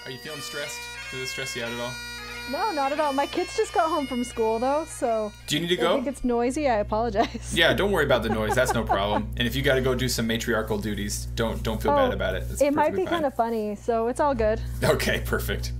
Are you feeling stressed? Does it stress you out at all? No, not at all. My kids just got home from school, though, so... Do you need to go? If it gets noisy, I apologize. Yeah, don't worry about the noise. That's no problem. And if you got to go do some matriarchal duties, don't feel bad about it. It might be kind of funny, so it's all good. Okay, perfect.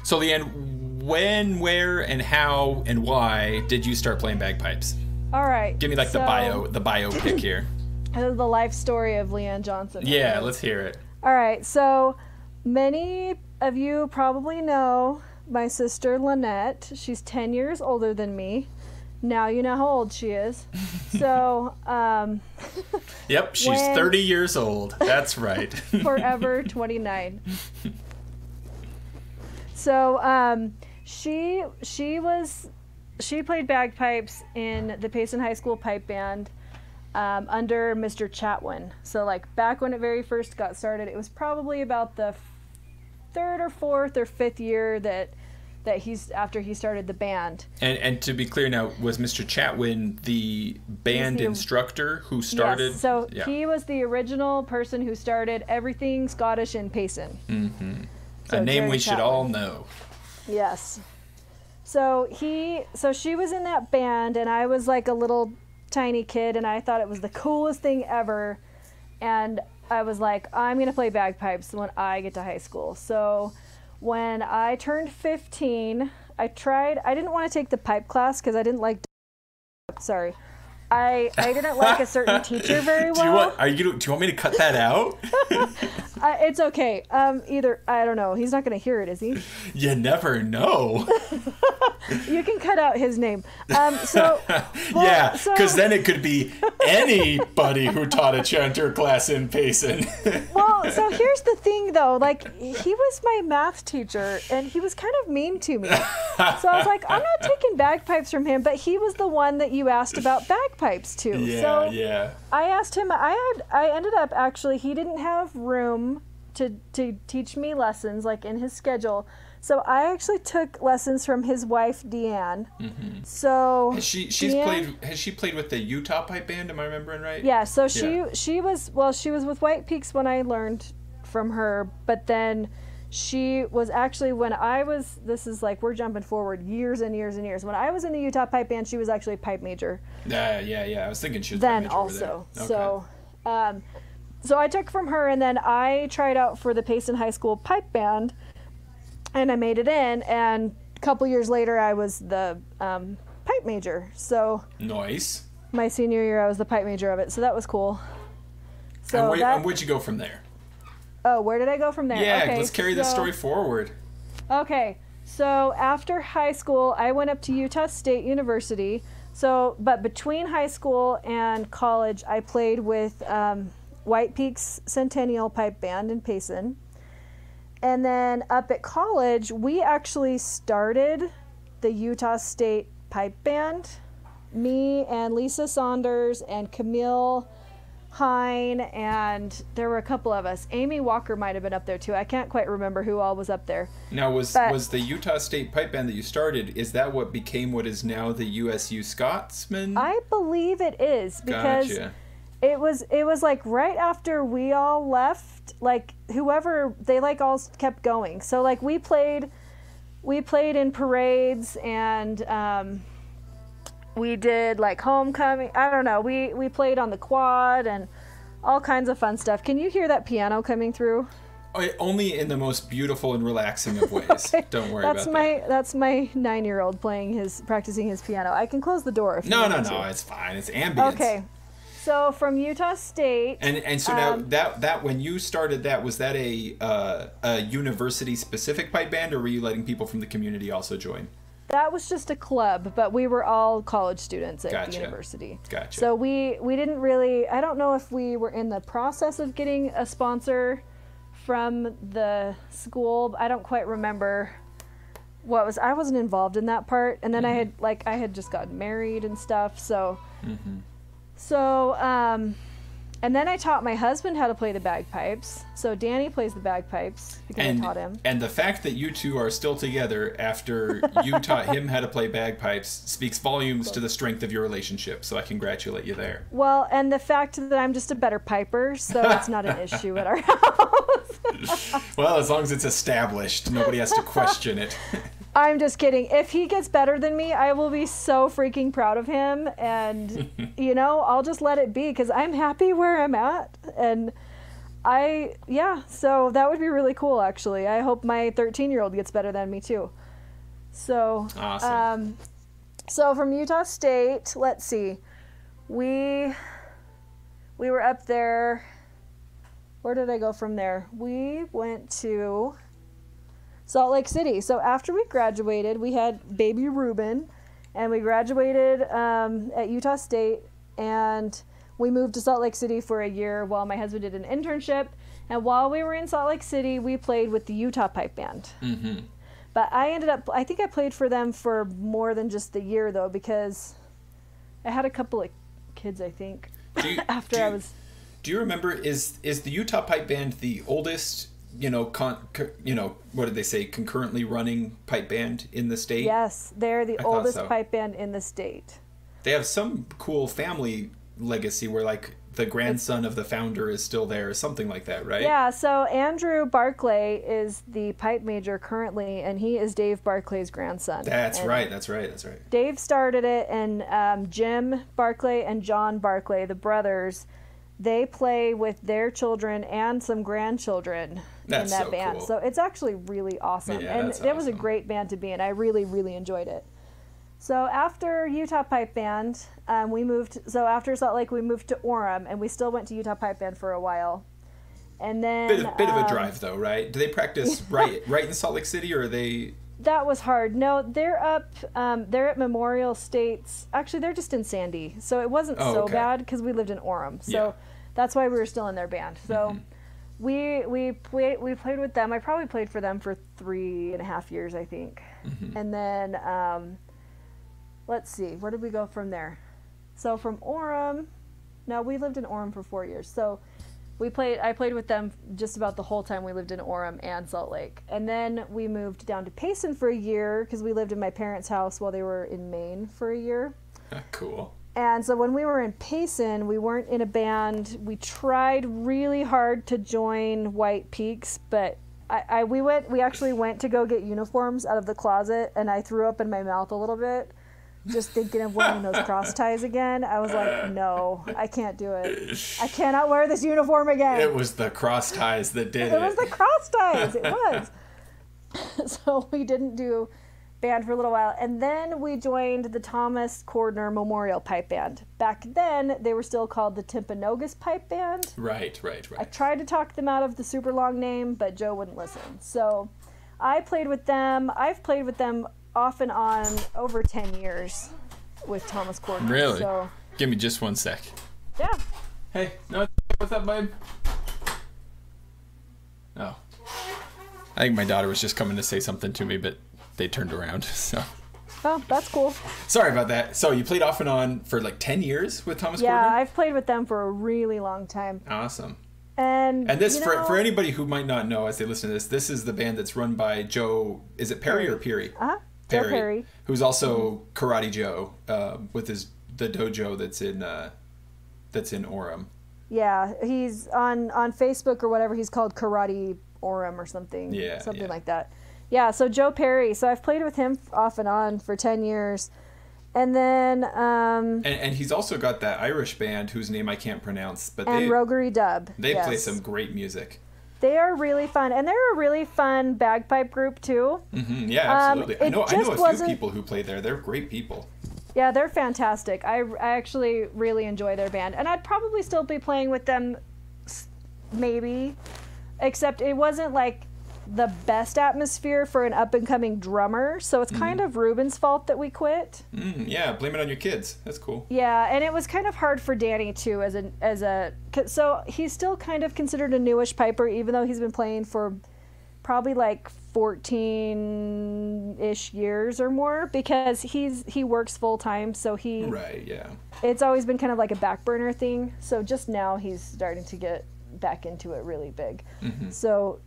So, Leanne, when, where, and how, and why did you start playing bagpipes? All right. Give me like the biopic here. The life story of Leanne Johnson. Yeah, okay. Let's hear it. All right, so many of you probably know my sister Lynette. She's 10 years older than me. Now you know how old she is. So, Yep, she's 30 years old. That's right. Forever 29. So, she played bagpipes in the Payson High School pipe band under Mr. Chatwin. So, like, back when it very first got started, it was probably about the third or fourth or fifth year that he's after he started the band. And to be clear now, was Mr. Chatwin the band instructor who started? Yes, so he was the original person who started everything Scottish in Payson. Mm-hmm. So a name we should Chatwin. all know. Yes. So she was in that band, and I was like a little tiny kid, and I thought it was the coolest thing ever. And I was like, I'm going to play bagpipes when I get to high school. So when I turned 15, I didn't want to take the pipe class because I didn't like, sorry. I didn't like a certain teacher very well. Do you want me to cut that out? It's okay. I don't know. He's not going to hear it, is he? You never know. You can cut out his name. Yeah, because then it could be anybody who taught a chanter class in Payson. Well, so here's the thing, though. Like, he was my math teacher, and he was kind of mean to me. So I was like, I'm not taking bagpipes from him, but he was the one that you asked about bagpipes to. Yeah. I asked him. I ended up actually. He didn't have room to teach me lessons like in his schedule. So I actually took lessons from his wife, Deanne. Mm-hmm. So has she played with the Utah pipe band? Am I remembering right? Yeah. So she was with White Peaks when I learned from her, but then she was actually this is like we're jumping forward years and years and years. When I was in the Utah pipe band, she was actually pipe major. Yeah. I was thinking she was then pipe major also. Okay. So I took from her, and then I tried out for the Payson High School pipe band. And I made it in, and a couple years later, I was the pipe major. So nice. My senior year, I was the pipe major of it, so that was cool. So and where'd you go from there? Oh, where did I go from there? Yeah, okay, let's carry this story forward. Okay, so after high school, I went up to Utah State University. But between high school and college, I played with White Peaks Centennial Pipe Band in Payson. And then up at college, we actually started the Utah State Pipe Band. Me and Lisa Saunders and Camille Hine, and there were a couple of us. Amy Walker might have been up there too. I can't quite remember who all was up there. Now, was the Utah State Pipe Band that you started, is that what became what is now the USU Scotsman? I believe it is, because Gotcha. It was like right after we all left, like whoever, they like all kept going. So like we played in parades, and we did like homecoming. I don't know. We played on the quad and all kinds of fun stuff. Can you hear that piano coming through? Only in the most beautiful and relaxing of ways. Okay. Don't worry about that. That's my 9-year-old practicing his piano. I can close the door if you want to. No, it's fine. It's ambience. Okay. So from Utah State, and so now that when you started that, was that a university specific pipe band, or were you letting people from the community also join? That was just a club, but we were all college students at the university. Gotcha. So we didn't really, I don't know if we were in the process of getting a sponsor from the school. I don't quite remember I wasn't involved in that part. And then I had just gotten married and stuff. So, and then I taught my husband how to play the bagpipes. So Danny plays the bagpipes because I taught him. And the fact that you two are still together after you taught him how to play bagpipes speaks volumes to the strength of your relationship. So I congratulate you there. Well, and the fact that I'm just a better piper, so it's not an issue at our house. Well, as long as it's established, nobody has to question it. I'm just kidding. If he gets better than me, I will be so freaking proud of him. And, I'll just let it be because I'm happy where I'm at. And so that would be really cool, actually. I hope my 13-year-old gets better than me, too. So, awesome. So from Utah State, let's see. We were up there. Where did I go from there? We went to Salt Lake City. So after we graduated, we had baby Ruben, and we graduated at Utah State, and we moved to Salt Lake City for a year while my husband did an internship. And while we were in Salt Lake City, we played with the Utah Pipe Band. Mm-hmm. But I think I played for them for more than just the year, though, because I had a couple of kids, I think, Do you remember, is the Utah Pipe Band the oldest, what did they say, concurrently running pipe band in the state? Yes, they're the oldest pipe band in the state. They have some cool family legacy where, like, the grandson of the founder is still there, or something like that, right? Yeah, so Andrew Barclay is the pipe major currently, and he is Dave Barclay's grandson. That's right. Dave started it, and Jim Barclay and John Barclay, the brothers, they play with their children and some grandchildren in that band. Cool. So it's actually really awesome. Yeah, and it was a great band to be in. I really, really enjoyed it. So after Utah Pipe Band, after Salt Lake, we moved to Orem, and we still went to Utah Pipe Band for a while. And then bit of a drive, though, right? Do they practice right in Salt Lake City, or are they? That was hard. No, they're up. They're at Memorial States. Actually, they're just in Sandy, so it wasn't so bad because we lived in Orem. So that's why we were still in their band. So we played with them. I probably played for them for 3.5 years, I think. Mm-hmm. And then let's see, where did we go from there? So from Orem, no, we lived in Orem for 4 years. So I played with them just about the whole time we lived in Orem and Salt Lake. And then we moved down to Payson for a year because we lived in my parents' house while they were in Maine for a year. Cool. And so when we were in Payson, we weren't in a band. We tried really hard to join White Peaks, but we actually went to go get uniforms out of the closet, and I threw up in my mouth a little bit. Just thinking of wearing those cross ties again. I was like, no, I can't do it. I cannot wear this uniform again. It was the cross ties that did it. It was the cross ties. It was. So we didn't do band for a little while. And then we joined the Thomas Cordner Memorial Pipe Band. Back then, they were still called the Timpanogos Pipe Band. Right. I tried to talk them out of the super long name, but Joe wouldn't listen. So I played with them. I've played with them off and on over 10 years with Thomas Cordner. Really? So, give me just 1 sec. Yeah. Hey, no, what's up, babe? Oh. I think my daughter was just coming to say something to me, but they turned around, so. Oh, that's cool. Sorry about that. So you played off and on for like 10 years with Thomas Cordner? Yeah, I've played with them for a really long time. Awesome. And this, for anybody who might not know as they listen to this is the band that's run by Joe, is it Perry or Peary? Uh-huh. Joe Perry, who's also Karate Joe, with the dojo that's in Orem. Yeah, he's on Facebook or whatever. He's called Karate Orem or something. Yeah, something like that. Yeah, so Joe Perry. So I've played with him off and on for 10 years, and then and he's also got that Irish band whose name I can't pronounce, but Roguery Dub. They play some great music. They are really fun, and they're a really fun bagpipe group too. Mm-hmm. Yeah, absolutely. I know a few people who play there. They're great people. Yeah, they're fantastic. I actually really enjoy their band, and I'd probably still be playing with them, maybe, except it wasn't like the best atmosphere for an up-and-coming drummer, so it's kind of Ruben's fault that we quit. Yeah, blame it on your kids. That's cool. Yeah, and it was kind of hard for Danny too, so he's still kind of considered a newish piper, even though he's been playing for probably like 14-ish years or more, because he works full-time, so right, yeah. It's always been kind of like a back burner thing, so just now he's starting to get back into it really big. So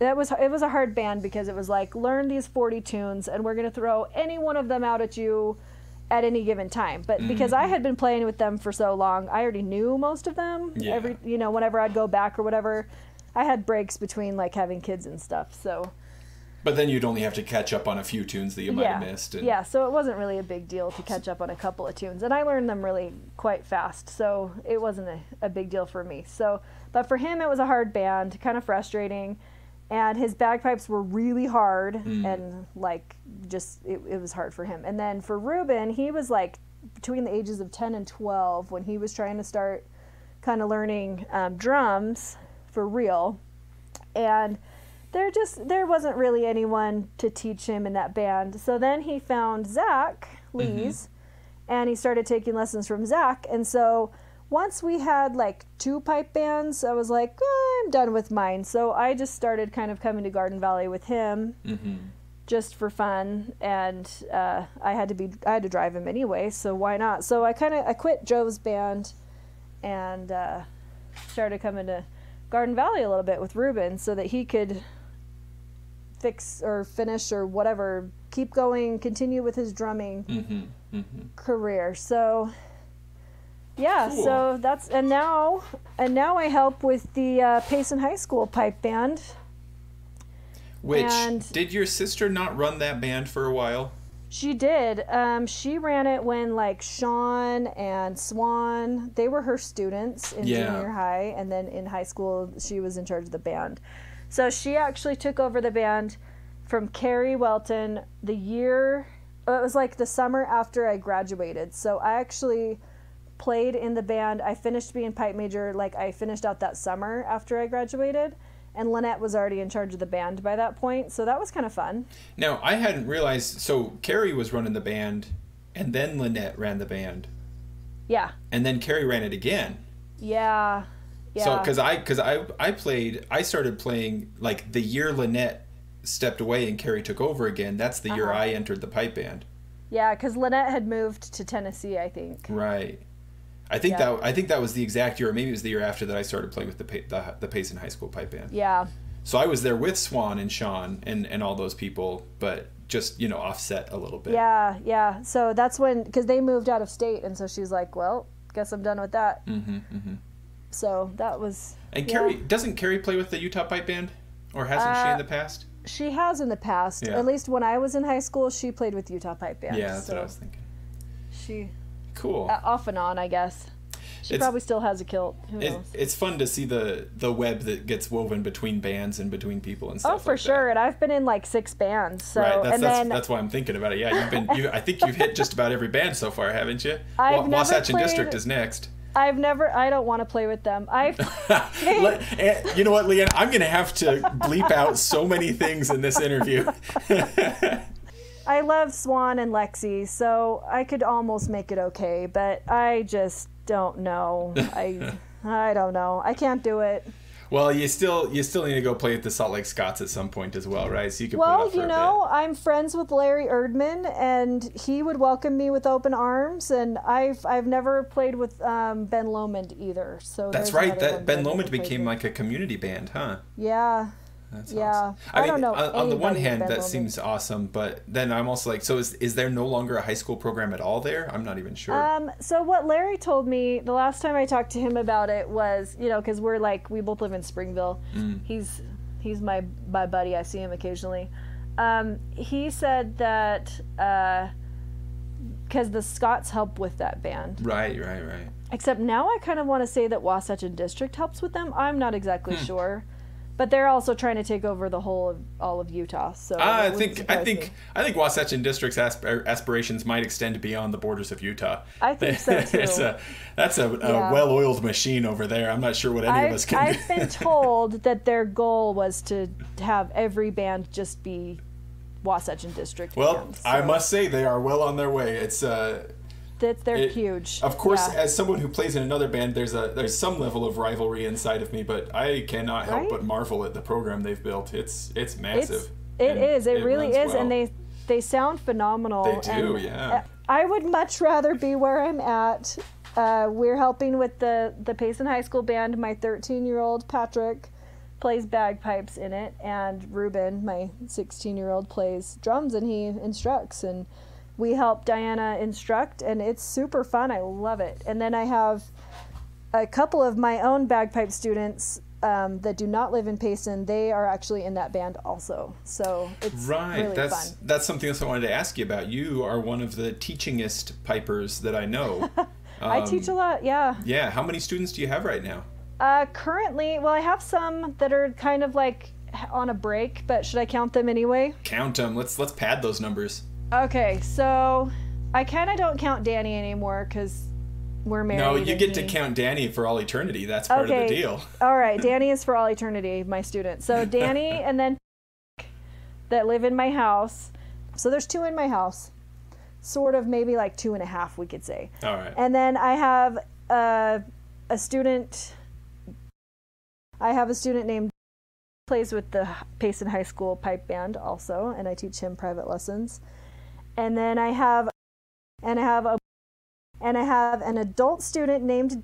it was a hard band because it was like, learn these 40 tunes and we're going to throw any one of them out at you at any given time. But because I had been playing with them for so long, I already knew most of them. Yeah. Whenever I'd go back or whatever. I had breaks between like having kids and stuff, so. But then you'd only have to catch up on a few tunes that you might have missed. And... Yeah, so it wasn't really a big deal to catch up on a couple of tunes. And I learned them really quite fast, so it wasn't a big deal for me. So, but for him, it was a hard band, kind of frustrating. And his bagpipes were really hard, and like just, it was hard for him. And then for Ruben, he was like between the ages of 10 and 12 when he was trying to start kind of learning drums for real. And there wasn't really anyone to teach him in that band. So then he found Zach Lees, and he started taking lessons from Zach. And so once we had like 2 pipe bands, I was like, I'm done with mine. So I just started kind of coming to Garden Valley with him just for fun. And I had to drive him anyway, so why not? So I quit Joe's band and started coming to Garden Valley a little bit with Ruben so that he could fix or finish or whatever, keep going, continue with his drumming career. So yeah, cool. So that's, and now I help with the Payson High School pipe band. Which, did your sister not run that band for a while? She did. She ran it when like Sean and Swan, they were her students in junior high, and then in high school she was in charge of the band. So she actually took over the band from Carrie Welton it was like the summer after I graduated. So I actually played in the band. I finished being pipe major, like I finished out that summer after I graduated, and Lynette was already in charge of the band by that point. So that was kind of fun. Now, I hadn't realized, so Carrie was running the band, and then Lynette ran the band. Yeah. And then Carrie ran it again. Yeah. Yeah. So, because I started playing like the year Lynette stepped away and Carrie took over again. That's the year I entered the pipe band. Yeah, because Lynette had moved to Tennessee, I think. Right. I think that was the exact year, or maybe it was the year after that I started playing with the Payson High School pipe band. Yeah. So I was there with Swan and Sean and all those people, but just, offset a little bit. Yeah, yeah. So that's when, because they moved out of state, and so she's like, well, guess I'm done with that. So that was. And doesn't Carrie play with the Utah Pipe Band, or hasn't she in the past? She has in the past. Yeah. At least when I was in high school, she played with Utah Pipe Band. Yeah, that's what I was thinking. Cool. Off and on, I guess. She probably still has a kilt. Who knows? It's fun to see the web that gets woven between bands and between people and stuff. Oh, for sure. And I've been in like 6 bands. So, right. That's why I'm thinking about it. Yeah, I think you've hit just about every band so far, haven't you? Wasatch District is next. I don't want to play with them. You know what, Leanne? I'm going to have to bleep out so many things in this interview. I love Swan and Lexi, so I could almost make it okay, but I just don't know. I don't know. I can't do it. Well, you still need to go play at the Salt Lake Scots at some point as well, right? So you can put it up for a bit. I'm friends with Larry Erdman, and he would welcome me with open arms. And I've never played with Ben Lomond either. So that's right. That Ben Lomond became like a community band, huh? Yeah. That's awesome. I don't know. On the one hand, that seems awesome, but then I'm also like, so is there no longer a high school program at all there? I'm not even sure. So what Larry told me the last time I talked to him about it was, because we both live in Springville. He's my buddy. I see him occasionally. He said that because the Scots help with that band. Right. Except now I kind of want to say that Wasatch District helps with them. I'm not exactly sure. But they're also trying to take over the all of Utah. So I think Wasatch District's aspirations might extend beyond the borders of Utah. I think so too. That's a well-oiled machine over there. I'm not sure what any of us can do. I've been told that their goal was to have every band just be Wasatch District. Well, bands, so. I must say they are well on their way. They're huge. Of course, as someone who plays in another band, there's some level of rivalry inside of me, but I cannot help but marvel at the program they've built. It's massive. It really is, well. And they sound phenomenal. They do, yeah. I would much rather be where I'm at. We're helping with the Payson High School band. My 13-year-old Patrick plays bagpipes in it, and Ruben, my 16-year-old, plays drums, and he instructs, and we help Diana instruct, and it's super fun. I love it. And then I have a couple of my own bagpipe students that do not live in Payson, they are actually in that band also. So it's really fun. That's something else I wanted to ask you about. You are one of the teachingest pipers that I know. I teach a lot, yeah. Yeah. How many students do you have right now? Currently, well, I have some that are kind of like on a break, but should I count them anyway? Count them. Let's pad those numbers. Okay, so I kind of don't count Danny anymore because we're married. No, you get to count Danny for all eternity. That's part of the deal. All right, Danny is for all eternity, my student. So Danny and then that live in my house. So there's 2 in my house. Sort of, maybe like 2.5, we could say. All right. And then I have a student. I have a student named plays with the Payson High School pipe band also, and I teach him private lessons. And then I have an adult student named,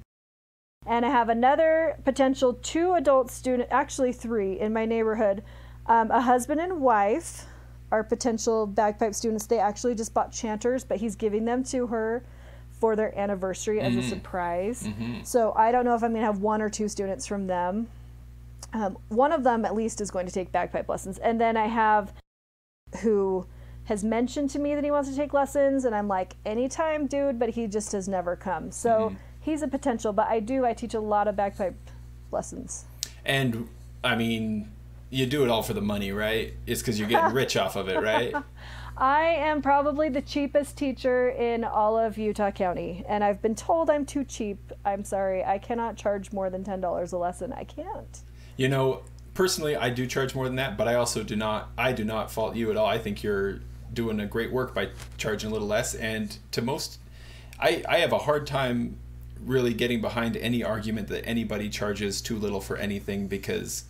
and I have another potential 2 adult student, actually 3 in my neighborhood. A husband and wife are potential bagpipe students. They actually just bought chanters, but he's giving them to her for their anniversary as a surprise. Mm-hmm. So I don't know if I'm going to have 1 or 2 students from them. One of them at least is going to take bagpipe lessons. And then I have who has mentioned to me that he wants to take lessons, and I'm like, anytime, dude, but he just has never come. So he's a potential, but I teach a lot of bagpipe lessons. And I mean, you do it all for the money, right? It's because you're getting rich off of it, right? I am probably the cheapest teacher in all of Utah County, and I've been told I'm too cheap. I'm sorry, I cannot charge more than $10 a lesson. I can't. You know, personally, I do charge more than that, but I also do not fault you at all. I think you're doing a great work by charging a little less, and to most, I have a hard time really getting behind any argument that anybody charges too little for anything, because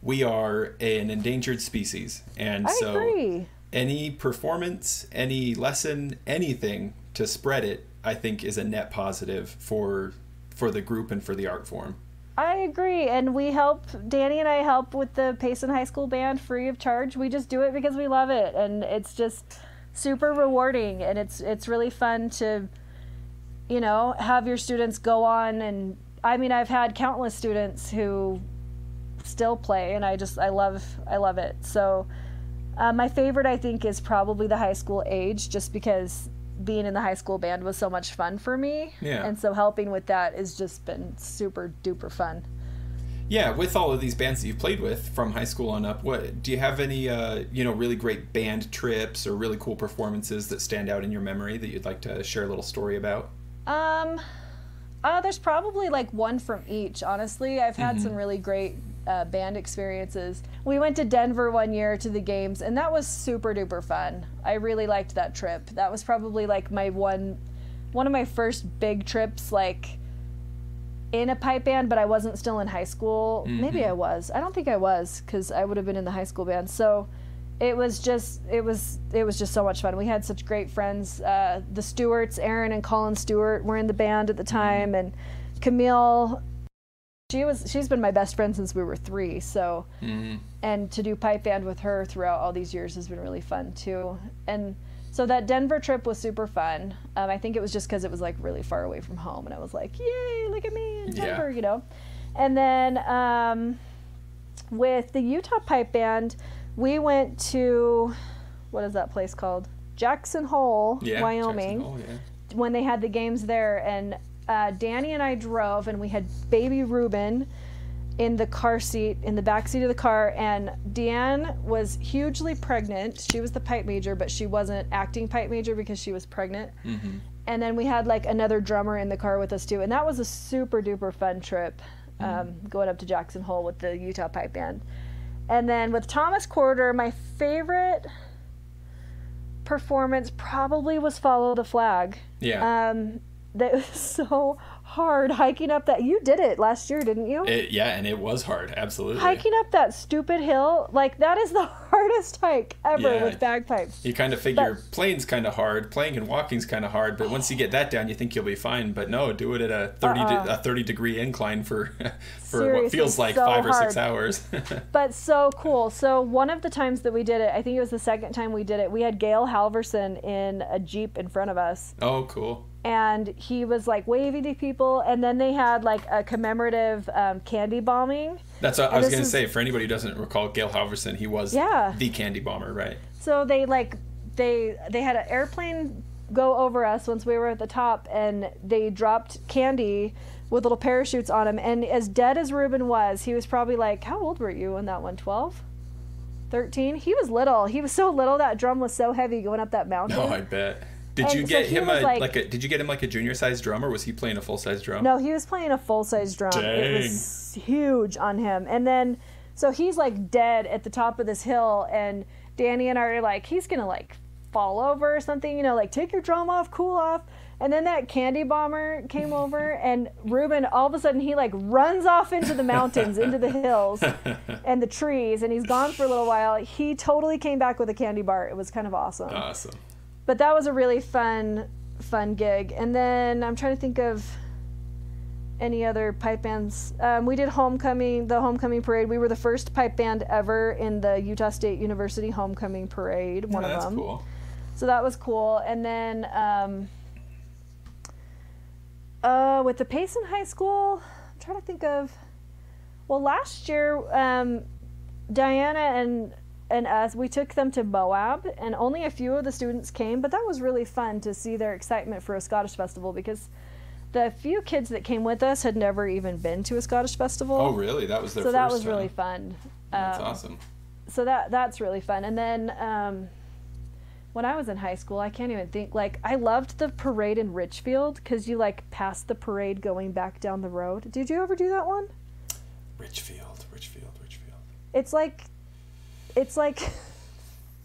we are an endangered species, and I agree. Any performance, any lesson, anything to spread it, I think is a net positive for the group and for the art form. I agree, and Danny and I help with the Payson High School band free of charge. We just do it because we love it, and it's just super rewarding, and it's really fun to, you know, have your students go on. And I mean, I've had countless students who still play, and I love it. So my favorite, I think, is probably the high school age, just because being in the high school band was so much fun for me. Yeah. And so helping with that has just been super duper fun. Yeah, with all of these bands that you've played with from high school on up, what do you have any really great band trips or really cool performances that stand out in your memory that you'd like to share a little story about? There's probably like one from each, honestly. I've had some really great band experiences. We went to Denver one year to the games, and that was super duper fun. I really liked that trip. That was probably like my one of my first big trips, like in a pipe band, but I wasn't still in high school. Maybe I was. I don't think I was, because I would have been in the high school band. So it was just so much fun. We had such great friends. The Stewarts, Aaron and Colin Stewart, were in the band at the time, and Camille. She's been my best friend since we were 3. So, and to do pipe band with her throughout all these years has been really fun too. And so that Denver trip was super fun. I think it was just because it was like really far away from home, and I was like, yay, look at me in Denver, you know. And then with the Utah pipe band, we went to, what is that place called? Jackson Hole, Wyoming. Jackson Hole, when they had the games there, and Danny and I drove, and we had baby Ruben in the car seat, in the back seat of the car, and Deanne was hugely pregnant. She was the pipe major, but she wasn't acting pipe major because she was pregnant. And then we had like another drummer in the car with us too, and that was a super duper fun trip, going up to Jackson Hole with the Utah pipe band. And then with Thomas Quarter, my favorite performance probably was Follow the Flag. That was so hard hiking up that. You did it last year, didn't you? And it was hard, absolutely. Hiking up that stupid hill, like that is the hardest hike ever with bagpipes. You kind of figure playing's kind of hard, playing and walking's kind of hard, but once you get that down, you think you'll be fine. But no, do it at a 30-degree incline for what feels like so 5 or 6 hours. But so cool. So one of the times that we did it, I think it was the second time we did it, we had Gail Halverson in a Jeep in front of us. Oh, cool. and he was like waving to people, and then they had like a commemorative candy bombing. That's what I was going to say. For anybody who doesn't recall, Gail Halverson, he was the candy bomber, right? So they had an airplane go over us once we were at the top, and they dropped candy with little parachutes on him. And as dead as Ruben was, he was probably like, how old were you on that one? 12? 13? He was little. He was so little. That drum was so heavy going up that mountain. No, I bet. Did you get him did you get him like a junior sized drum, or was he playing a full size drum? No, he was playing a full size drum. Dang. It was huge on him. And then so he's like dead at the top of this hill, and Danny and I are like, he's gonna like fall over or something, you know, like take your drum off, cool off. And then that candy bomber came over, and Ruben, all of a sudden, he like runs off into the mountains, into the hills and the trees, and he's gone for a little while. He totally came back with a candy bar. It was kind of awesome. Awesome. But that was a really fun gig. And then I'm trying to think of any other pipe bands. We did the homecoming parade. We were the first pipe band ever in the Utah State University homecoming parade, one of them. That's cool. So that was cool. And then with the Payson High School, I'm trying to think of, well, last year, Diana and us, we took them to Moab, and only a few of the students came, but that was really fun to see their excitement for a Scottish festival, because the few kids that came with us had never even been to a Scottish festival. Oh, really? That was their first So that was time. really fun. That's awesome. So that's really fun. And then when I was in high school, I can't even think, like, I loved the parade in Richfield, because you like passed the parade going back down the road. Did you ever do that one? Richfield. It's like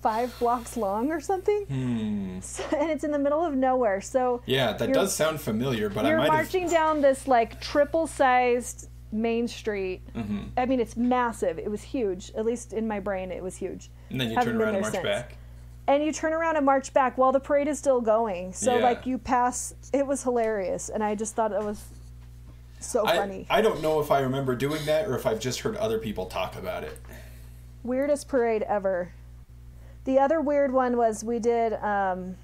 5 blocks long or something. So, and it's in the middle of nowhere. So yeah, that does sound familiar, but I might have... You're marching down this like triple-sized main street. Mm-hmm. I mean, it's massive. It was huge. At least in my brain, it was huge. And then you turn around and march back. And you turn around and march back while the parade is still going. So like you pass... It was hilarious, and I just thought it was so funny. I don't know if I remember doing that or if I've just heard other people talk about it. Weirdest parade ever. The other weird one was we did, what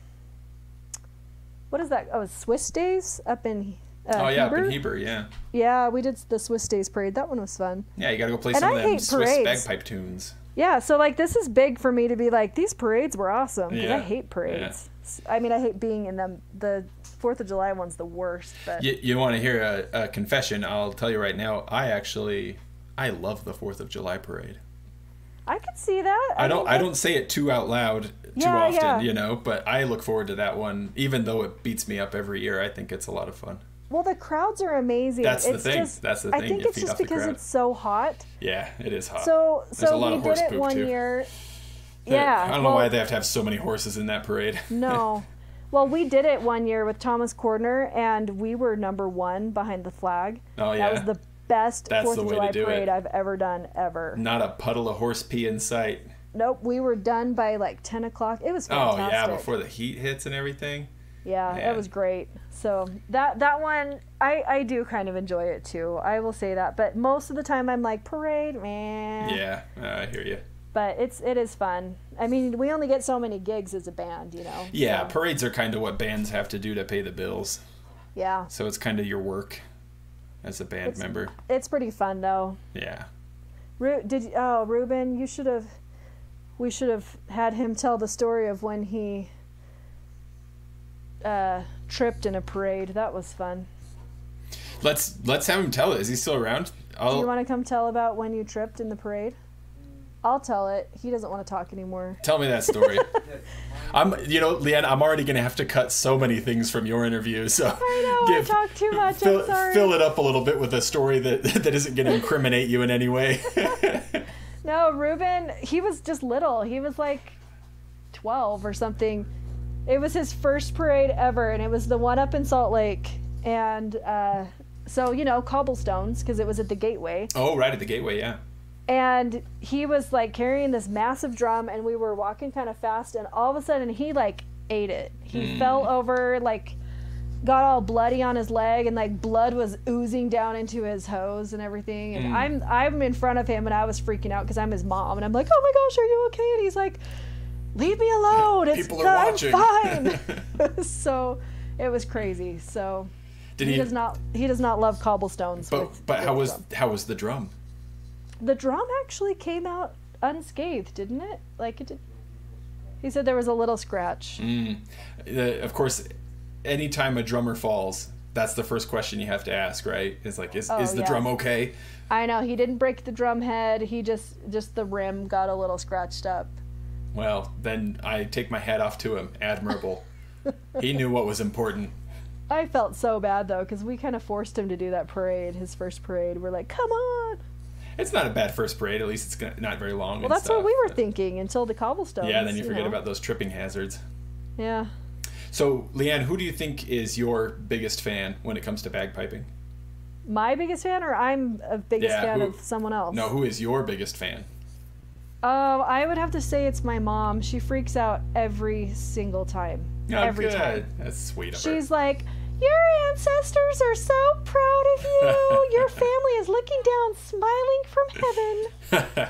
is that? Oh, Swiss Days up in Heber? Up in Heber, yeah. Yeah, we did the Swiss Days parade. That one was fun. Yeah, you gotta go play some of them Swiss bagpipe tunes. Yeah, so like this is big for me to be like, these parades were awesome, because I hate parades. Yeah. I mean, I hate being in them. The 4th of July one's the worst. But you want to hear a confession? I'll tell you right now, I love the 4th of July parade. I could see that. I don't say it too out loud too often, you know, but I look forward to that one, even though it beats me up every year. I think it's a lot of fun. Well, the crowds are amazing. That's the thing. I think it's just because it's so hot. Yeah, it is hot. So there's a lot we of horse did it poop one too. year. Yeah. I don't know why they have to have so many horses in that parade. No. Well, we did it one year with Thomas Cordner, and we were number 1 behind the flag. Oh, yeah. That was the best 4th of July parade it. I've ever done, ever. Not a puddle of horse pee in sight. Nope, we were done by like 10 o'clock. It was fantastic. Oh, yeah, before the heat hits and everything. Yeah, Man. It was great. So that one, I do kind of enjoy it too. I will say that. But most of the time I'm like, parade, man. Yeah, I hear you. But it is fun. I mean, we only get so many gigs as a band, you know. Yeah, parades are kind of what bands have to do to pay the bills. Yeah. So it's kind of your work as a band member. It's pretty fun though. Yeah. Ruben, we should have had him tell the story of when he tripped in a parade. That was fun. Let's have him tell it. Is he still around? Do you want to come tell about when you tripped in the parade? I'll tell it. He doesn't want to talk anymore. Tell me that story. Leanne, I'm already going to have to cut so many things from your interview. So I know, I talk too much. I'm sorry. Fill it up a little bit with a story that isn't going to incriminate you in any way. No, Ruben, he was just little. He was like 12 or something. It was his first parade ever, and it was the one up in Salt Lake. And so, cobblestones, because it was at the Gateway. Oh, right, at the Gateway, yeah. And he was like carrying this massive drum, and we were walking kind of fast, and all of a sudden he like ate it. He fell over, like got all bloody on his leg, and like blood was oozing down into his hose and everything. And I'm in front of him, and I was freaking out because I'm his mom, and I'm like, oh my gosh, are you okay? And he's like, leave me alone. People are watching. I'm fine. So It was crazy. So Did he does not love cobblestones. But how was the drum? The drum actually came out unscathed, didn't it? Like it did. He said there was a little scratch. Of course, anytime a drummer falls, that's the first question you have to ask, right? Is like, is the drum okay? I know, he didn't break the drum head. He just the rim got a little scratched up. Well, then I take my hat off to him. Admirable. He knew what was important. I felt so bad though, because we kind of forced him to do that parade, his first parade. We're like, come on. It's not a bad first parade. At least it's not very long. Well, that's what we were thinking until the cobblestones. Yeah, then you forget about those tripping hazards. Yeah. So, Leanne, who do you think is your biggest fan when it comes to bagpiping? My biggest fan, or I'm a biggest fan of someone else? No, who is your biggest fan? Oh, I would have to say it's my mom. She freaks out every single time. Oh, every good. Time. That's sweet of her. She's like, your ancestors are so proud of you. Your family is looking down, smiling from heaven.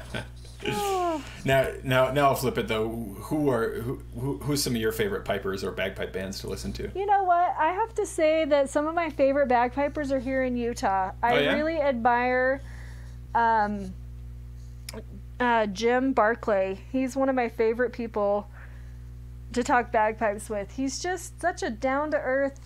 Oh. Now I'll flip it though. Who's some of your favorite pipers or bagpipe bands to listen to? You know what? I have to say that some of my favorite bagpipers are here in Utah. I really admire Jim Barclay. He's one of my favorite people to talk bagpipes with. He's just such a down-to-earth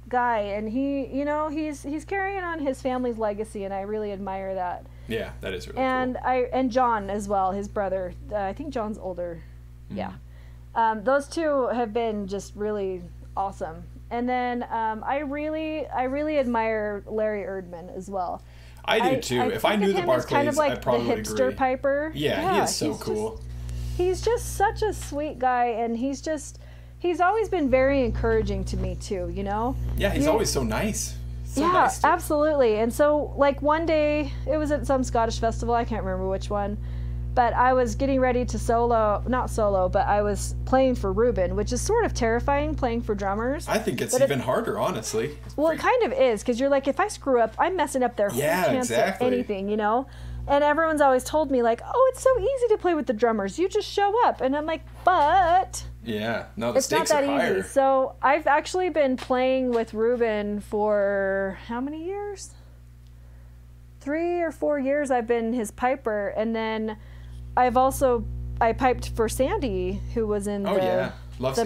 guy, and he's carrying on his family's legacy, and I really admire that. Yeah, that is really cool. And John as well, his brother. I think John's older. Yeah. Those two have been just really awesome. And then I really admire Larry Erdman as well. I do too. If I knew the Barclays, kind of like I'd probably the hipster agree. piper. Yeah, he is so cool. He's just such a sweet guy, and he's always been very encouraging to me too, you know? Yeah, he's always so nice. Nice absolutely. And so, like, one day, it was at some Scottish festival, I can't remember which one, but I was getting ready to not solo, but I was playing for Ruben, which is sort of terrifying, playing for drummers. I think it's even harder, honestly. Well, it kind of is, because you're like, if I screw up, I'm messing up their whole chance at anything, you know? And everyone's always told me, like, oh, it's so easy to play with the drummers. You just show up. And I'm like, but... Yeah, no, the stakes are higher. It's not that easy. So I've actually been playing with Ruben for how many years? 3 or 4 years I've been his piper. And then I piped for Sandy, who was in the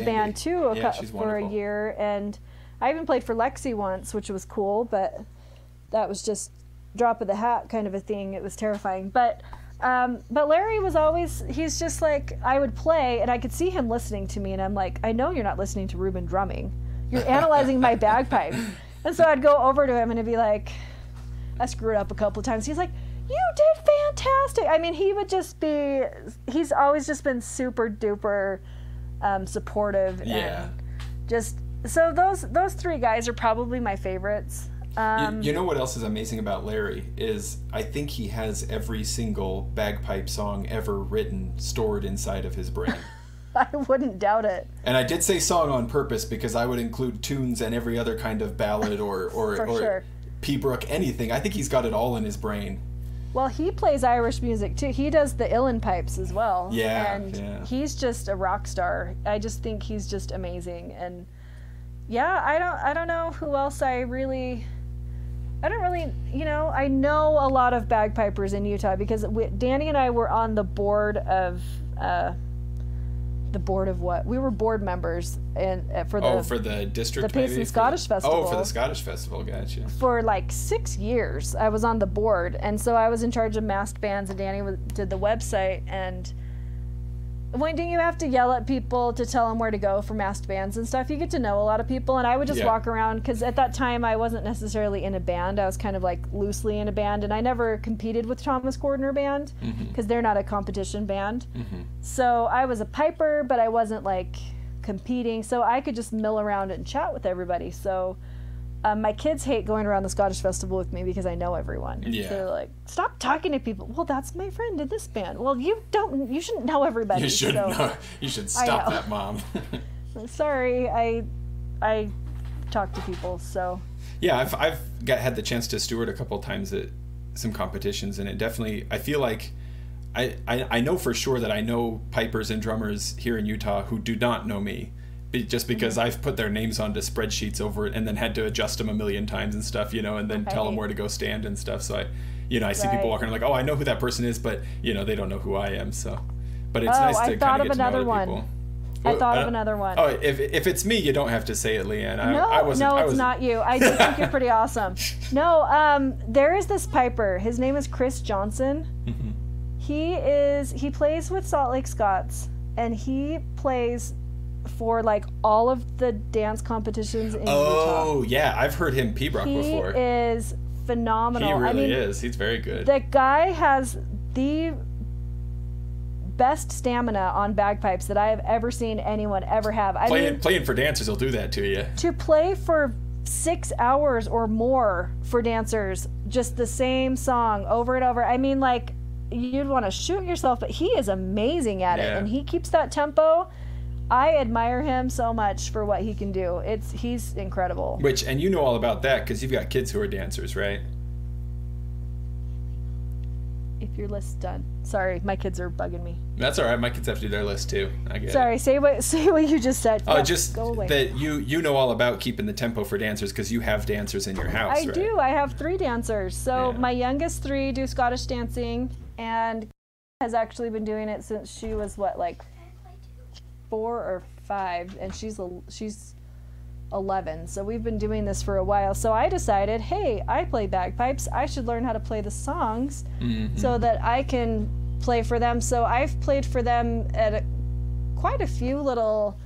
band too for a year. And I even played for Lexi once, which was cool, but that was just drop of the hat kind of a thing. It was terrifying. But Larry was always, he's just like, I would play and I could see him listening to me, and I'm like, I know you're not listening to Ruben drumming. You're analyzing my bagpipe. And so I'd go over to him and it'd be like, I screwed up a couple of times. He's like, you did fantastic. I mean, he's always just been super duper supportive. Yeah. And just, so those three guys are probably my favorites. You know what else is amazing about Larry is I think he has every single bagpipe song ever written stored inside of his brain. I wouldn't doubt it. And I did say song on purpose because I would include tunes and every other kind of ballad or sure. Pibrook, anything. I think he's got it all in his brain. Well, he plays Irish music too. He does the uilleann pipes as well. Yeah, and he's just a rock star. I just think he's just amazing. And yeah, I don't know who else I don't really, I know a lot of bagpipers in Utah because Danny and I were on the board of what? We were board members for the district, the Payson Scottish Festival. Oh, for the Scottish Festival, gotcha. For like 6 years, I was on the board, and so I was in charge of massed bands, and Danny did the website. And when you have to yell at people to tell them where to go for massed bands and stuff, you get to know a lot of people, and I would just walk around because at that time I wasn't necessarily in a band. I was kind of like loosely in a band, and I never competed with Thomas Cordner Band because they're not a competition band. So I was a piper, but I wasn't like competing, so I could just mill around and chat with everybody. So my kids hate going around the Scottish Festival with me because I know everyone. Yeah. So they're like, stop talking to people. Well, that's my friend in this band. Well, you shouldn't know everybody. You shouldn't know. You should stop that, Mom. Sorry, I talk to people, so. Yeah, I've had the chance to steward a couple times at some competitions, and it definitely, I feel like I know for sure that I know pipers and drummers here in Utah who do not know me, just because I've put their names onto spreadsheets over it and then had to adjust them a million times and stuff, you know, and then tell them where to go stand and stuff. So I see people walking around like, oh, I know who that person is, but you know, they don't know who I am. So, but it's nice to kind of get to know other people. I thought of another one. Oh, if it's me, you don't have to say it, Leanne. No, it's not you. I do think you're pretty awesome. No, there is this piper. His name is Chris Johnson. He plays with Salt Lake Scots, and he plays for like all of the dance competitions in Utah. Oh, yeah, I've heard him pibroch before. He is phenomenal. He really is. He's very good. The guy has the best stamina on bagpipes that I have ever seen anyone ever have. Playing for dancers will do that to you. To play for 6 hours or more for dancers, just the same song over and over. I mean, like, you'd want to shoot yourself, but he is amazing at it, and he keeps that tempo. I admire him so much for what he can do. He's incredible. And you know all about that because you've got kids who are dancers, right? If your list's done. Sorry, my kids are bugging me. That's all right. My kids have to do their list too. I get Sorry, it. say what you just said. Oh, just go away. That you know all about keeping the tempo for dancers because you have dancers in your house, right? I do. I have 3 dancers. So my youngest 3 do Scottish dancing, and has actually been doing it since she was 4 or 5, and she's 11. So we've been doing this for a while. So I decided, hey, I play bagpipes. I should learn how to play the songs so that I can play for them. So I've played for them at quite a few little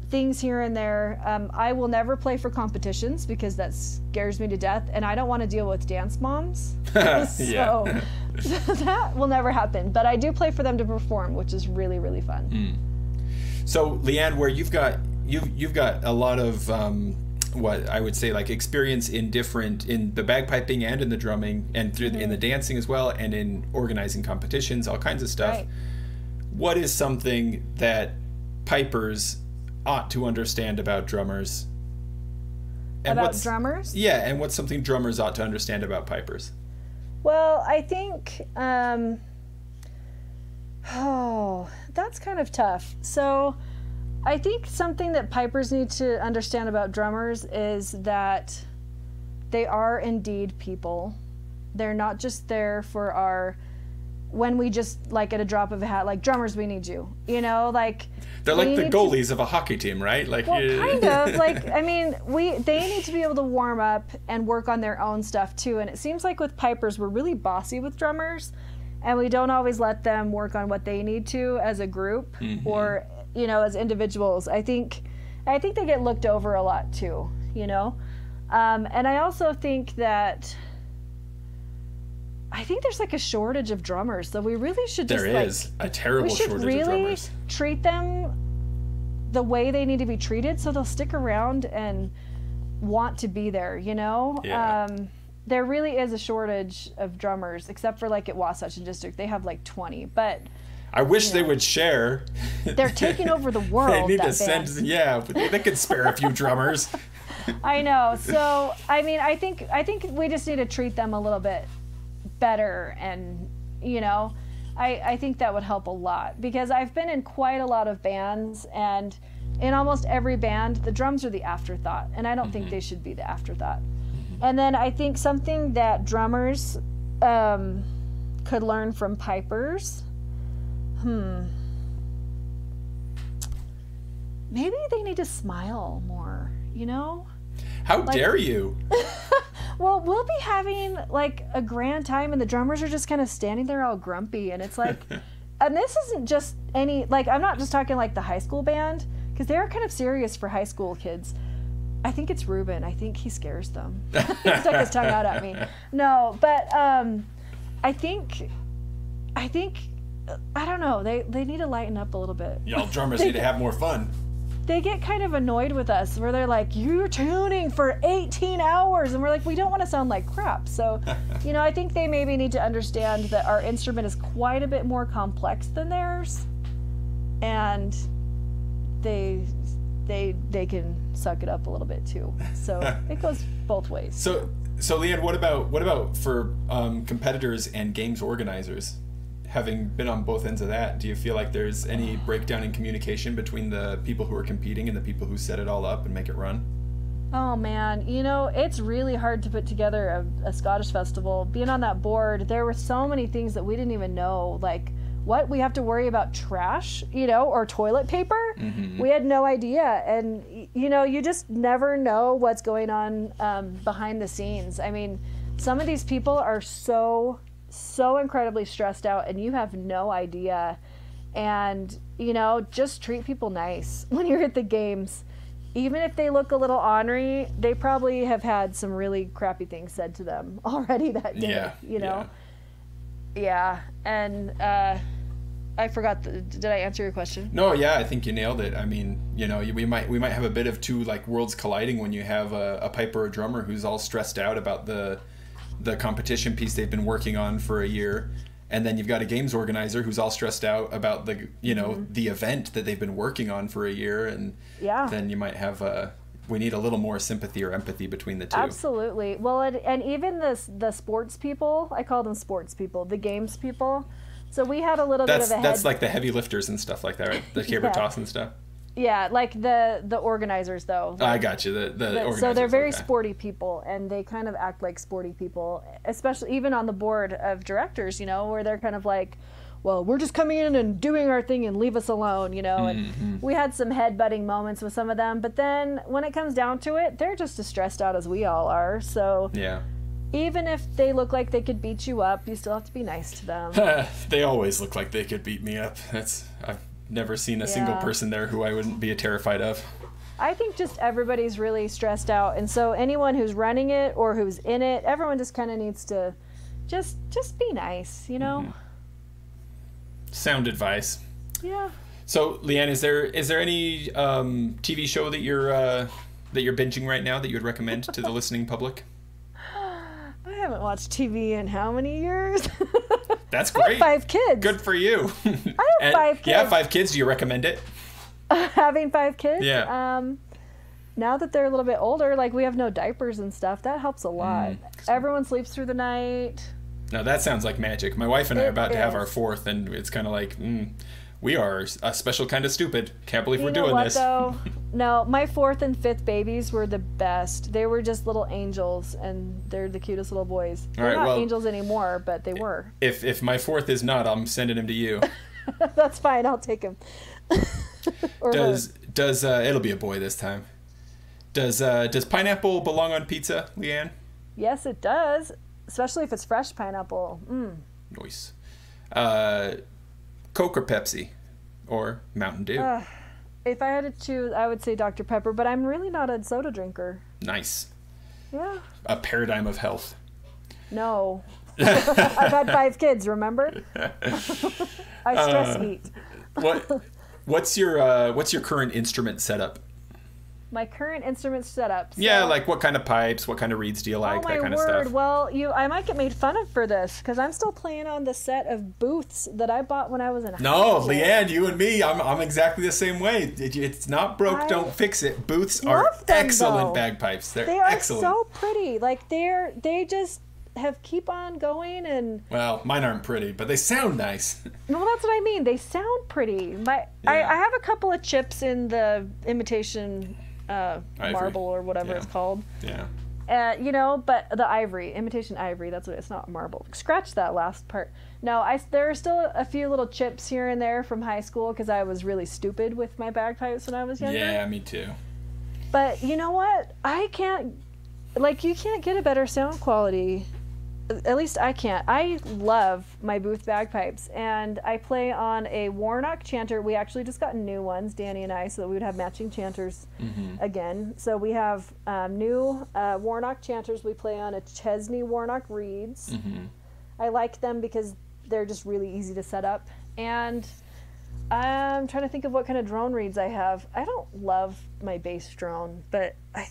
things here and there. I will never play for competitions because that scares me to death, and I don't want to deal with dance moms. So that will never happen. But I do play for them to perform, which is really, really fun. So Leanne, where you've got a lot of what I would say like experience in the bagpiping and in the drumming and in the dancing as well, and in organizing competitions, all kinds of stuff. Right. What is something that pipers ought to understand about drummers? And drummers? Yeah, and what's something drummers ought to understand about pipers? Well, I think that's kind of tough. So I think something that pipers need to understand about drummers is that they are indeed people. They're not just there for when we just like at a drop of a hat, like drummers, we need you. You know, like they're like the goalies of a hockey team, right? Like kind of like I mean, they need to be able to warm up and work on their own stuff too. And it seems like with pipers, we're really bossy with drummers, and we don't always let them work on what they need to as a group or as individuals. I think they get looked over a lot too, and I also think that there's like a shortage of drummers, so we really should just there is a terrible shortage of drummers. We should really treat them the way they need to be treated, so they'll stick around and want to be there. There really is a shortage of drummers, except for like at Wasatch District, they have like 20, but I wish they would share. They're taking over the world. They need to send, they could spare a few drummers. I know. So, I mean, I think we just need to treat them a little bit better, and I think that would help a lot, because I've been in quite a lot of bands, and in almost every band, the drums are the afterthought, and I don't think they should be the afterthought. And then I think something that drummers could learn from pipers. Maybe they need to smile more, How dare you? Well, we'll be having like a grand time and the drummers are just kind of standing there all grumpy, and it's like, and this isn't just I'm not just talking like the high school band, because they're kind of serious for high school kids. I think it's Ruben. I think he scares them. He stuck his tongue out at me. No, but I think I don't know. They need to lighten up a little bit. Y'all drummers need to have more fun. They get kind of annoyed with us, where they're like, "You're tuning for 18 hours," and we're like, "We don't want to sound like crap." So, I think they maybe need to understand that our instrument is quite a bit more complex than theirs, and they can suck it up a little bit too. So it goes both ways. So Leanne, what about for competitors and games organizers? having been on both ends of that, do you feel like there's any breakdown in communication between the people who are competing and the people who set it all up and make it run? Oh man, you know, it's really hard to put together a Scottish festival. Being on that board, there were so many things that we didn't even know, like what we have to worry about trash, you know, or toilet paper. We had no idea. And, you know, you just never know what's going on behind the scenes. I mean, some of these people are so incredibly stressed out and you have no idea. And, you know, just treat people nice when you're at the games. Even if they look a little ornery, they probably have had some really crappy things said to them already that day, you know? Yeah. And I forgot, did I answer your question? No, yeah, I think you nailed it. I mean, you know, we might have a bit of two like worlds colliding when you have a piper or a drummer who's all stressed out about the competition piece they've been working on for a year. And then you've got a games organizer who's all stressed out about the, you know, the event that they've been working on for a year. And then you might have we need a little more sympathy or empathy between the two. Absolutely. Well, and even the sports people, I call them sports people, the games people. So we had a little bit of a head. That's like the heavy lifters and stuff like that, right? The caber toss and stuff. Yeah, like the organizers, though. I got you. The organizers. So they're very sporty people, and they kind of act like sporty people, especially even on the board of directors, you know, where they're kind of like, well, we're just coming in and doing our thing and leave us alone, you know. And we had some head-butting moments with some of them, but then when it comes down to it, they're just as stressed out as we all are. So yeah. Even if they look like they could beat you up, you still have to be nice to them. They always look like they could beat me up. I've never seen a single person there who I wouldn't be terrified of. I think just everybody's really stressed out, and so anyone who's running it or who's in it, everyone just kind of needs to just be nice, you know. Sound advice. Yeah. So, Leanne, is there any TV show that you're binging right now that you would recommend to the listening public? I haven't watched TV in how many years? That's great. I have 5 kids. Good for you. I have 5 kids. Yeah, 5 kids. Do you recommend it? Having 5 kids? Yeah. Now that they're a little bit older, like we have no diapers and stuff, that helps a lot. Everyone sleeps through the night. Now that sounds like magic. My wife and I are about to have our 4th, and it's kind of like, we are a special kind of stupid. Can't believe we're doing this. Though? No, my 4th and 5th babies were the best. They were just little angels, and they're the cutest little boys. They're not angels anymore, but they were. If my 4th is not, I'm sending him to you. That's fine. I'll take him. Does it'll be a boy this time. Does pineapple belong on pizza, Leanne? Yes, it does. Especially if it's fresh pineapple. Nice. Coke or Pepsi? Or Mountain Dew? If I had to choose, I would say Dr. Pepper, but I'm really not a soda drinker. Nice. Yeah. A paradigm of health. No. I've had 5 kids, remember? I stress eat. What's your current instrument setup? My current instrument setup. So, yeah, like what kind of pipes, what kind of reeds do you like, that kind of stuff? Well, I might get made fun of for this because I'm still playing on the set of booths that I bought when I was in high school. Leanne, you and me, I'm exactly the same way. It's not broke, don't fix it. Booths are excellent bagpipes. They are excellent. So pretty. Like they just keep on going and. Well, mine aren't pretty, but they sound nice. No, that's what I mean. They sound pretty. I have a couple of chips in the imitation. Marble or whatever it's called. Yeah. You know, but the ivory, imitation ivory, that's what it's not marble. Scratch that last part. No, there are still a few little chips here and there from high school because I was really stupid with my bagpipes when I was younger. Yeah, me too. But you know what? You can't get a better sound quality. At least I can't. I love my booth bagpipes, and I play on a Warnock chanter. We actually just got new ones, Danny and I, so that we would have matching chanters again. So we have new Warnock chanters. We play on a Chesney Warnock reeds. I like them because they're just really easy to set up. And I'm trying to think of what kind of drone reeds I have. I don't love my bass drone, but I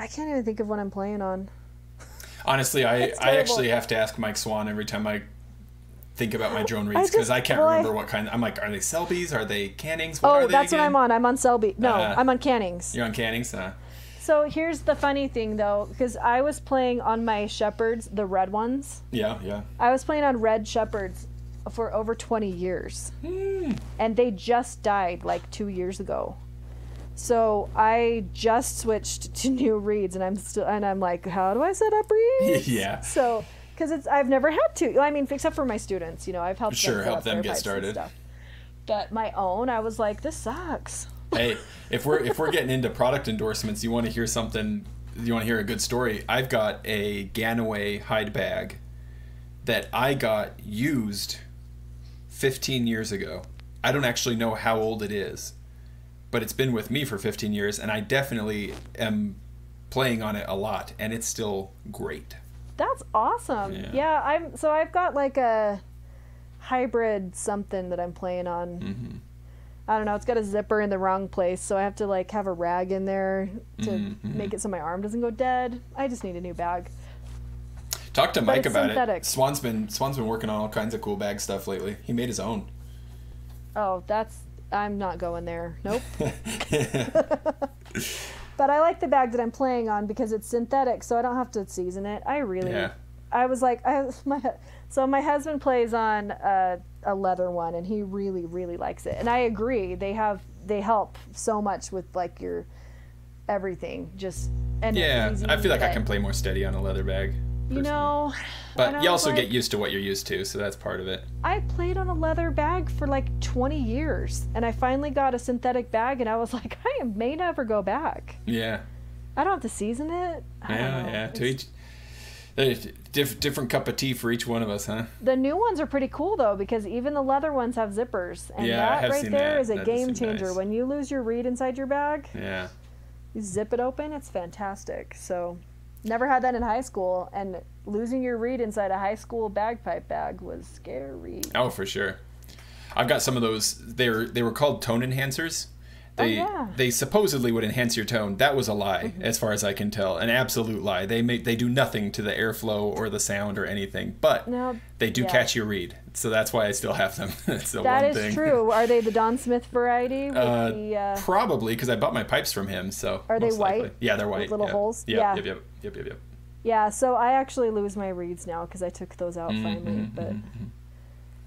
can't even think of what I'm playing on. Honestly, I actually have to ask Mike Swan every time I think about my drone reeds because I can't remember what kind. I'm like, are they Selbys? Are they Cannings? What are they that's again? what I'm on. I'm on Selby. No, I'm on Cannings. You're on Cannings? So here's the funny thing, though, because I was playing on my Shepherds, the red ones. Yeah, yeah. I was playing on red Shepherds for over 20 years. And they just died like 2 years ago. So I just switched to new reeds, and I'm like, how do I set up reeds? Yeah. So, because I've never had to. I mean, except for my students, I've helped help them their get pipes and started. stuff. But my own, I was like, this sucks. Hey, if we're getting into product endorsements, you want to hear something, you want to hear a good story. I've got a Ganaway hide bag that I got used 15 years ago. I don't actually know how old it is, but it's been with me for 15 years, and I definitely am playing on it a lot, and it's still great. That's awesome. Yeah, I've got like a hybrid something that I'm playing on. Mm-hmm. I don't know, it's got a zipper in the wrong place, so I have to like have a rag in there to make it so my arm doesn't go dead. I just need a new bag. Talk to Mike about synthetic. it. Swan's been working on all kinds of cool bag stuff lately. He made his own. Oh, I'm not going there. Nope. But I like the bag that I'm playing on because it's synthetic, so I don't have to season it. I was like, so my husband plays on a leather one, and he really, really likes it. And I agree. They help so much with like your everything. Yeah, I feel like I can play more steady on a leather bag. Personally. But you also get used to what you're used to, so that's part of it. I played on a leather bag for like 20 years, and I finally got a synthetic bag, and I was like, I may never go back. Yeah. I don't have to season it. Yeah. To each, different cup of tea for each one of us, huh? The new ones are pretty cool though, because even the leather ones have zippers, and that right there is a game changer. Nice. When you lose your reed inside your bag, you zip it open. It's fantastic. So. Never had that in high school, and losing your reed inside a high school bagpipe bag was scary. Oh, for sure. I've got some of those. They were called tone enhancers. They supposedly would enhance your tone. That was a lie, as far as I can tell. An absolute lie. They do nothing to the airflow or the sound or anything, but they do catch your reed. So that's why I still have them. That's the one thing. That is true. Are they the Don Smith variety? Probably, because I bought my pipes from him. So are they white? Likely. Yeah, they're white. With little holes? Yep. Yeah, so I actually lose my reeds now because I took those out finally. But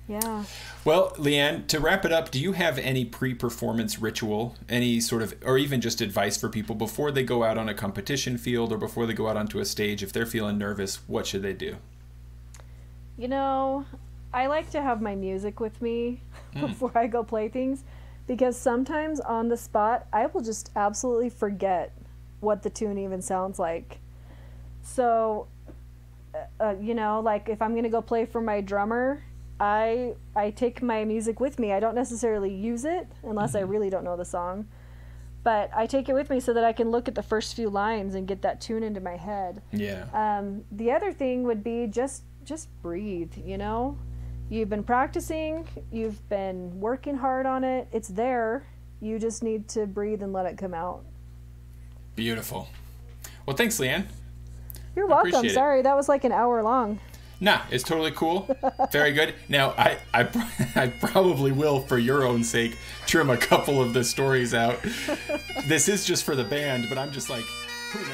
yeah. Well, Leanne, to wrap it up, do you have any pre-performance ritual, any sort of, or even just advice for people before they go out on a competition field or before they go out onto a stage? If they're feeling nervous, what should they do? I like to have my music with me before I go play things, because sometimes on the spot, I will just absolutely forget what the tune even sounds like. So, like if I'm going to go play for my drummer, I take my music with me. I don't necessarily use it unless I really don't know the song, but I take it with me so that I can look at the first few lines and get that tune into my head. Yeah. The other thing would be just breathe, You've been practicing, you've been working hard on it, it's there. You just need to breathe and let it come out. Beautiful. Well, thanks, Leanne. You're welcome. Sorry, that was like an hour long. Nah, it's totally cool. Very good. Now, I probably will, for your own sake, trim a couple of the stories out. This is just for the band, but I'm just like, who knows?